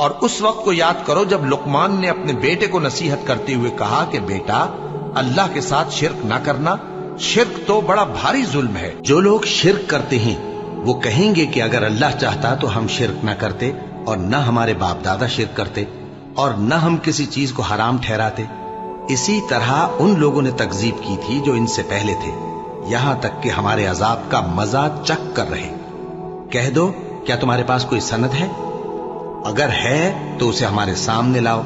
اور اس وقت کو یاد کرو جب لقمان نے اپنے بیٹے کو نصیحت کرتے ہوئے کہا کہ بیٹا اللہ کے ساتھ شرک نہ کرنا، شرک تو بڑا بھاری ظلم ہے۔ جو لوگ شرک کرتے ہیں وہ کہیں گے کہ اگر اللہ چاہتا تو ہم شرک نہ کرتے، اور نہ ہمارے باپ دادا شرک کرتے، اور نہ ہم کسی چیز کو حرام ٹھہراتے۔ اسی طرح ان لوگوں نے تکذیب کی تھی جو ان سے پہلے تھے، یہاں تک کہ ہمارے عذاب کا مزہ چکھ کر رہے۔ کہہ دو کیا تمہارے پاس کوئی سند ہے؟ اگر ہے تو اسے ہمارے سامنے لاؤ۔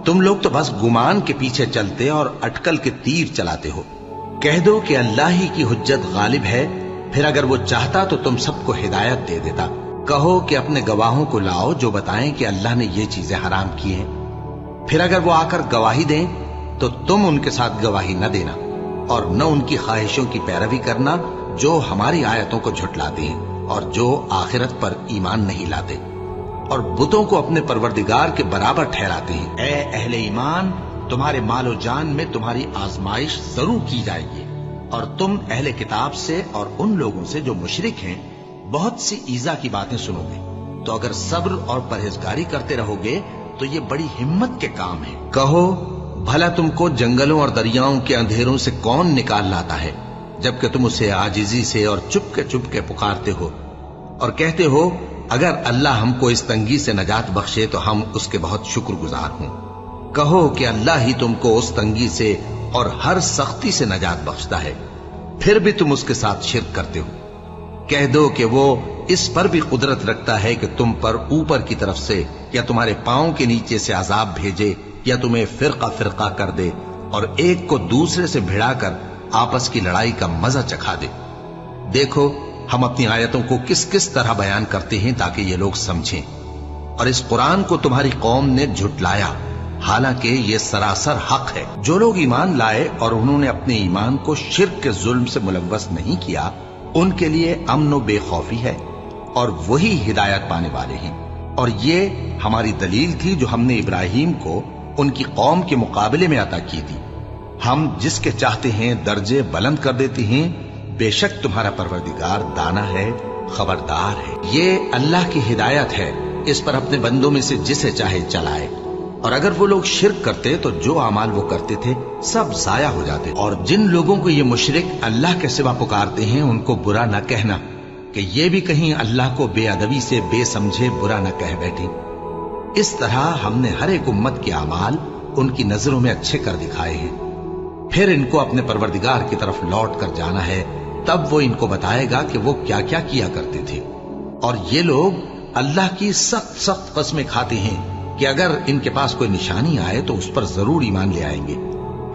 تم لوگ تو بس گمان کے پیچھے چلتے اور اٹکل کے تیر چلاتے ہو۔ کہہ دو کہ اللہ ہی کی حجت غالب ہے، پھر اگر وہ چاہتا تو تم سب کو ہدایت دے دیتا۔ کہو کہ اپنے گواہوں کو لاؤ جو بتائیں کہ اللہ نے یہ چیزیں حرام کی ہیں، پھر اگر وہ آ کر گواہی دیں تو تم ان کے ساتھ گواہی نہ دینا، اور نہ ان کی خواہشوں کی پیروی کرنا جو ہماری آیتوں کو جھٹلاتے ہیں اور جو آخرت پر ایمان نہیں لاتے، اور بتوں کو اپنے پروردگار کے برابر ٹھہراتے ہیں۔ اے اہل ایمان، تمہارے مال و جان میں تمہاری آزمائش ضرور کی جائے گی، اور تم اہل کتاب سے اور ان لوگوں سے جو مشرک ہیں بہت سی ایذا کی باتیں سنو گے، تو اگر صبر اور پرہیزگاری کرتے رہو گے تو یہ بڑی ہمت کے کام ہے۔ کہو بھلا تم کو جنگلوں اور دریاؤں کے اندھیروں سے کون نکال لاتا ہے، جبکہ تم اسے عاجزی سے اور چپ کے پکارتے ہو، اور کہتے ہو اگر اللہ ہم کو اس تنگی سے نجات بخشے تو ہم اس کے بہت شکر گزار ہوں۔ کہو کہ اللہ ہی تم کو اس تنگی سے اور ہر سختی سے نجات بخشتا ہے، پھر بھی تم اس کے ساتھ شرک کرتے ہو۔ کہہ دو کہ وہ اس پر بھی قدرت رکھتا ہے کہ تم پر اوپر کی طرف سے یا تمہارے پاؤں کے نیچے سے عذاب بھیجے، یا تمہیں فرقہ فرقہ کر دے اور ایک کو دوسرے سے بھڑا کر آپس کی لڑائی کا مزہ چکھا دے۔ دیکھو ہم اپنی آیتوں کو کس کس طرح بیان کرتے ہیں تاکہ یہ لوگ سمجھیں، اور اس قرآن کو تمہاری قوم نے جھٹلایا حالانکہ یہ سراسر حق ہے۔ جو لوگ ایمان لائے اور انہوں نے اپنے ایمان کو شرک کے ظلم سے ملوث نہیں کیا، ان کے لیے امن و بے خوفی ہے، اور وہی ہدایت پانے والے ہیں۔ اور یہ ہماری دلیل تھی جو ہم نے ابراہیم کو ان کی قوم کے مقابلے میں عطا کی تھی۔ ہم جس کے چاہتے ہیں درجے بلند کر دیتے ہیں، بے شک تمہارا پروردگار دانا ہے، خبردار ہے۔ یہ اللہ کی ہدایت ہے، اس پر اپنے بندوں میں سے جسے چاہے چلائے۔ اور اگر وہ لوگ شرک کرتے تو جو اعمال وہ کرتے تھے سب ضائع ہو جاتے۔ اور جن لوگوں کو یہ مشرک اللہ کے سوا پکارتے ہیں ان کو برا نہ کہنا کہ یہ بھی کہیں اللہ کو بے ادبی سے بے سمجھے برا نہ کہہ بیٹھے۔ اس طرح ہم نے ہر ایک امت کے اعمال ان کی نظروں میں اچھے کر دکھائے ہیں، پھر ان کو اپنے پروردگار کی طرف لوٹ کر جانا ہے، تب وہ ان کو بتائے گا کہ وہ کیا کیا کیا کرتے تھے۔ اور یہ لوگ اللہ کی سخت سخت قسمیں کھاتے ہیں کہ اگر ان کے پاس کوئی نشانی آئے تو اس پر ضرور ایمان لے آئیں گے۔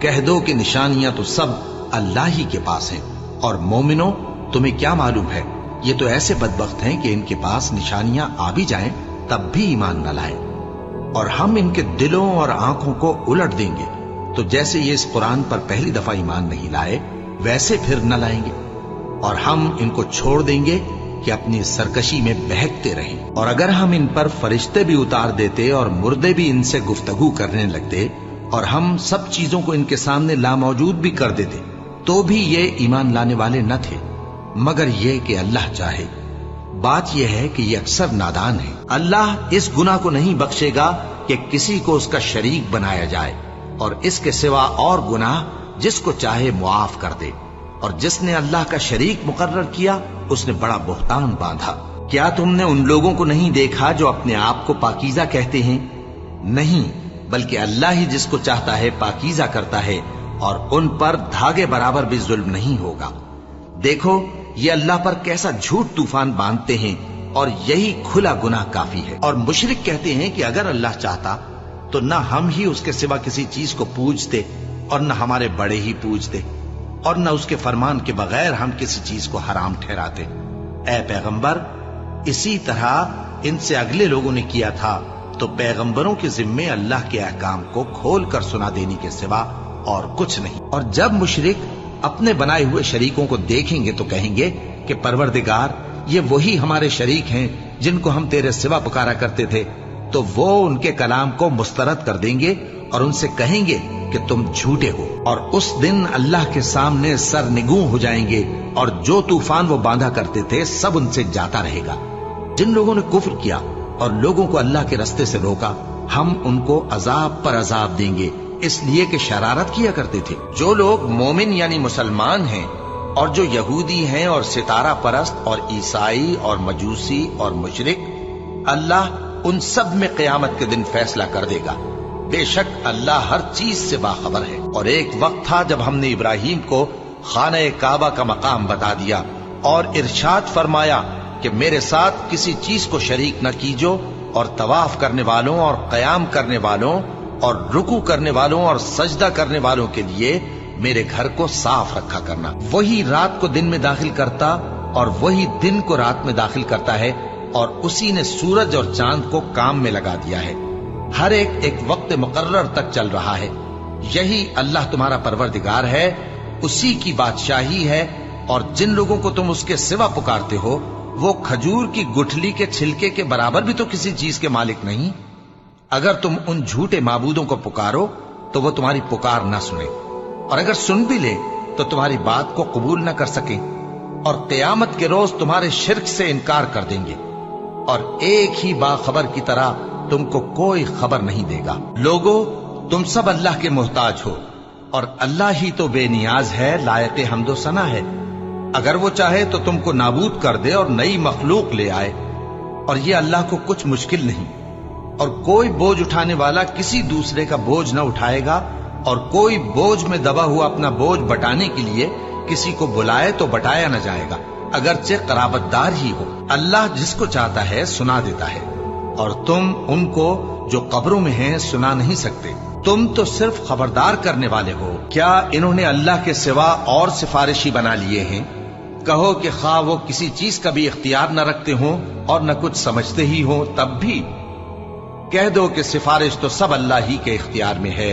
کہہ دو کہ نشانیاں تو سب اللہ ہی کے پاس ہیں، اور مومنوں تمہیں کیا معلوم ہے یہ تو ایسے بدبخت ہیں کہ ان کے پاس نشانیاں آ بھی جائیں تب بھی ایمان نہ لائیں، اور ہم ان کے دلوں اور آنکھوں کو الٹ دیں گے، تو جیسے یہ اس قرآن پر پہلی دفعہ ایمان نہیں لائے ویسے پھر نہ لائیں گے، اور ہم ان کو چھوڑ دیں گے کہ اپنی سرکشی میں بہکتے رہیں۔ اور اگر ہم ان پر فرشتے بھی اتار دیتے اور مردے بھی ان سے گفتگو کرنے لگتے اور ہم سب چیزوں کو ان کے سامنے لاموجود بھی کر دیتے تو بھی یہ ایمان لانے والے نہ تھے، مگر یہ کہ اللہ چاہے۔ بات یہ ہے کہ یہ اکثر نادان ہے۔ اللہ اس گناہ کو نہیں بخشے گا کہ کسی کو اس کا شریک بنایا جائے، اور اس کے سوا اور گناہ جس کو چاہے معاف کر دے، اور جس نے اللہ کا شریک مقرر کیا اس نے بڑا بہتان باندھا۔ کیا تم نے ان لوگوں کو نہیں دیکھا جو اپنے آپ کو پاکیزہ کہتے ہیں؟ نہیں، بلکہ اللہ ہی جس کو چاہتا ہے پاکیزہ کرتا ہے، اور ان پر دھاگے برابر بھی ظلم نہیں ہوگا۔ دیکھو یہ اللہ پر کیسا جھوٹ طوفان باندھتے ہیں، اور یہی کھلا گناہ کافی ہے۔ اور مشرک کہتے ہیں کہ اگر اللہ چاہتا تو نہ ہم ہی اس کے سوا کسی چیز کو پوجتے اور نہ ہمارے بڑے ہی پوجتے، اور نہ اس کے فرمان کے بغیر ہم کسی چیز کو حرام ٹھہراتے۔ اے پیغمبر، اسی طرح ان سے اگلے لوگوں نے کیا تھا، تو پیغمبروں کے ذمے اللہ کے احکام کو کھول کر سنا دینے کے سوا اور کچھ نہیں۔ اور جب مشرک اپنے بنائے ہوئے شریکوں کو دیکھیں گے تو کہیں گے کہ پروردگار یہ وہی ہمارے شریک ہیں جن کو ہم تیرے سوا پکارا کرتے تھے، تو وہ ان کے کلام کو مسترد کر دیں گے اور ان سے کہیں گے کہ تم جھوٹے ہو، اور اس دن اللہ کے سامنے سرنگوں ہو جائیں گے، اور جو طوفان وہ باندھا کرتے تھے سب ان سے جاتا رہے گا۔ جن لوگوں نے کفر کیا اور लोगों को अल्लाह के रस्ते से रोका, हम उनको अजाब पर अजाब देंगे, इसलिए कि शरारत किया करते थे। जो लोग मोमिन यानी मुसलमान हैं और जो यहूदी हैं और सितारा परस्त और ईसाई और मजूसी और मुशरिक, अल्लाह उन सब में क़यामत के दिन फैसला कर देगा। बेशक अल्लाह हर चीज से बाखबर है। और एक वक्त था जब हमने इब्राहीम को खाने काबा का मकाम बता दिया और इरशाद फरमाया कि मेरे साथ किसी चीज को शरीक न कीजो, और तवाफ करने वालों और कयाम करने वालों और रुकू करने वालों और सजदा करने वालों के लिए मेरे घर को साफ रखा करना। वही रात को दिन में दाखिल करता और वही दिन को रात में दाखिल करता है, और उसी ने सूरज और चांद को काम में लगा दिया है। हर एक वक्त मुकर्रर तक चल रहा है। यही अल्लाह तुम्हारा परवरदिगार है, उसी की बादशाही है। और जिन लोगों को तुम उसके सिवा पुकारते हो, वो खजूर की गुठली के छिलके के बराबर भी तो किसी चीज के मालिक नहीं। अगर तुम उन झूठे माबूदों को पुकारो तो वो तुम्हारी पुकार ना सुने, और अगर सुन भी ले तो तुम्हारी बात को कबूल ना कर सके, और क़यामत के रोज तुम्हारे शिर्क से इनकार कर देंगे, और एक ही बाखबर की तरह तुमको कोई खबर नहीं देगा। लोगो, तुम सब अल्लाह के मोहताज हो, और अल्लाह ही तो बेनियाज है, लायक हम्दो सना है। अगर वो चाहे तो तुमको नाबूद कर दे और नई मखलूक ले आए, और ये अल्लाह को कुछ मुश्किल नहीं। और कोई बोझ उठाने वाला किसी दूसरे का बोझ न उठाएगा, और कोई बोझ में दबा हुआ अपना बोझ बटाने के लिए किसी को बुलाए तो बटाया न जाएगा, अगरचे कराबतदार ही हो। अल्लाह जिसको चाहता है सुना देता है, और तुम उनको जो कब्रों में हैं सुना नहीं सकते। तुम तो सिर्फ खबरदार करने वाले हो। क्या इन्होंने अल्लाह के सिवा और सिफारिशी बना लिए हैं? कहो कि खा वो किसी चीज का भी इख्तियार न रखते हो और न कुछ समझते ही हो, तब भी कह दो कि सिफारिश तो सब अल्लाह ही के इख्तियार में है।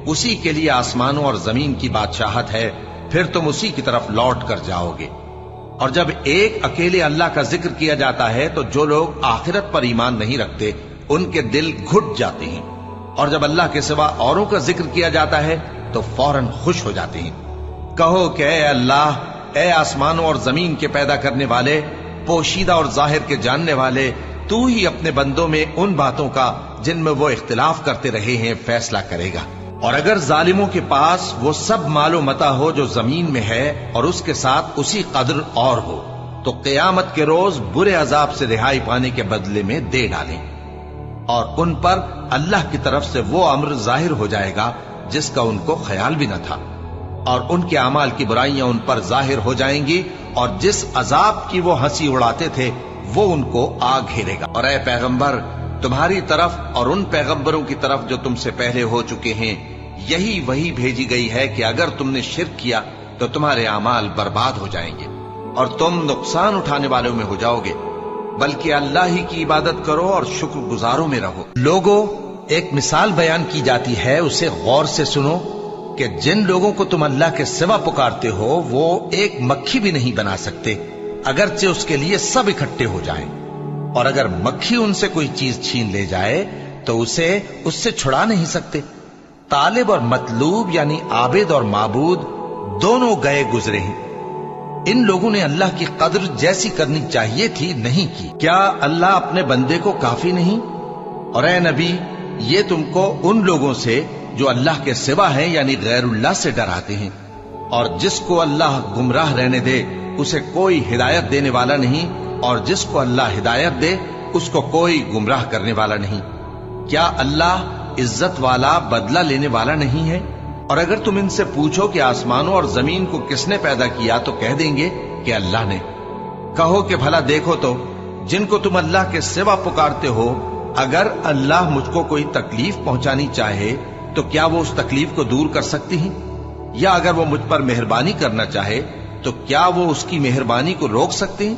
उसी के लिए आसमानों और जमीन की बादशाहत है, फिर तुम उसी की तरफ लौट कर जाओगे। और जब एक अकेले अल्लाह का जिक्र किया जाता है तो जो लोग आखिरत पर ईमान नहीं रखते उनके दिल घुट जाते हैं, और जब अल्लाह के सिवा औरों का जिक्र किया जाता है तो फौरन खुश हो जाते हैं। कहो कि ऐ अल्लाह, ऐ आसमानों और जमीन के पैदा करने वाले, पोशीदा और जाहिर के जानने वाले, तू ही अपने बंदों में उन बातों का जिनमें वो इख्तिलाफ करते रहे हैं फैसला करेगा। और अगर जालिमों के पास वो सब मालो मता हो जो जमीन में है और उसके साथ उसी कद्र और हो, तो क़यामत के रोज बुरे अजाब से रिहाई पाने के बदले में दे डालें, और उन पर अल्लाह की तरफ से वो अम्र जाहिर हो जाएगा जिसका उनको ख्याल भी न था, और उनके अमाल की बुराइयां उन पर जाहिर हो जाएंगी, और जिस अजाब की वो हंसी उड़ाते थे वो उनको आ घेरेगा। और ऐ पैगंबर, तुम्हारी तरफ और उन पैगंबरों की तरफ जो तुमसे पहले हो चुके हैं यही वही भेजी गई है कि अगर तुमने शिर्क किया तो तुम्हारे अमाल बर्बाद हो जाएंगे और तुम नुकसान उठाने वालों में हो जाओगे, बल्कि अल्लाह ही की इबादत करो और शुक्रगुजारों में रहो। लोगों, एक मिसाल बयान की जाती है, उसे गौर से सुनो कि जिन लोगों को तुम अल्लाह के सिवा पुकारते हो वो एक मक्खी भी नहीं बना सकते, अगरचे उसके लिए सब इकट्ठे हो जाएं। और अगर मक्खी उनसे कोई चीज छीन ले जाए तो उसे उससे छुड़ा नहीं सकते। तालिब और मतलूब यानी आबिद और माबूद दोनों गए गुजरे हैं। इन लोगों ने अल्लाह की कद्र जैसी करनी चाहिए थी नहीं की। क्या अल्लाह अपने बंदे को काफी नहीं? और ऐ नबी, ये तुमको उन लोगों से जो अल्लाह के सिवा हैं यानी गैरुल्लाह से डराते हैं, और जिसको अल्लाह गुमराह रहने दे उसे कोई हिदायत देने वाला नहीं, और जिसको अल्लाह हिदायत दे उसको कोई गुमराह करने वाला नहीं। क्या अल्लाह इज्जत वाला, बदला लेने वाला नहीं है? और अगर तुम इनसे पूछो कि आसमानों और जमीन को किसने पैदा किया तो कह देंगे कि अल्लाह ने। कहो कि भला देखो तो जिनको तुम अल्लाह के सिवा पुकारते हो, अगर अल्लाह मुझको कोई तकलीफ पहुंचानी चाहे तो क्या वो उस तकलीफ को दूर कर सकती हैं? या अगर वो मुझ पर मेहरबानी करना चाहे तो क्या वो उसकी मेहरबानी को रोक सकते हैं?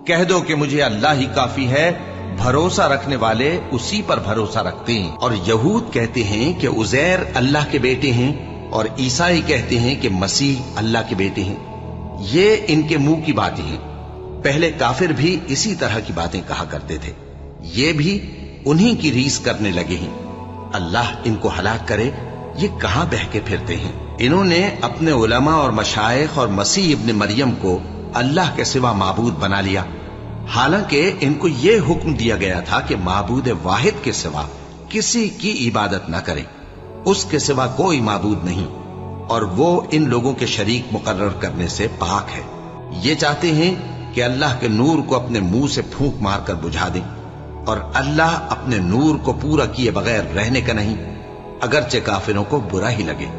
कह दो कि मुझे अल्लाह ही काफी है, भरोसा रखने वाले उसी पर भरोसा रखते हैं। और यहूद कहते हैं कि उज़ैर अल्लाह के बेटे हैं, और ईसाई कहते हैं कि मसीह अल्लाह के बेटे हैं। ये इनके मुंह की बातें हैं। पहले काफिर भी इसी तरह की बातें कहा करते थे, ये भी उन्हीं की रीस करने लगे हैं। अल्लाह इनको हलाक करे, ये कहां बहके फिरते हैं। इन्होंने अपने उलमा और मशाइख और मसीह इब्न मरियम को अल्लाह के सिवा माबूद बना लिया, हालांकि इनको ये हुक्म दिया गया था कि माबूद वाहिद के सिवा किसी की इबादत न करें, उसके सिवा कोई माबूद नहीं, और वो इन लोगों के शरीक मुकर्रर करने से पाक है। ये चाहते हैं कि अल्लाह के नूर को अपने मुंह से फूंक मारकर बुझा दें, और अल्लाह अपने नूर को पूरा किए बगैर रहने का नहीं, अगरचे काफिरों को बुरा ही लगे।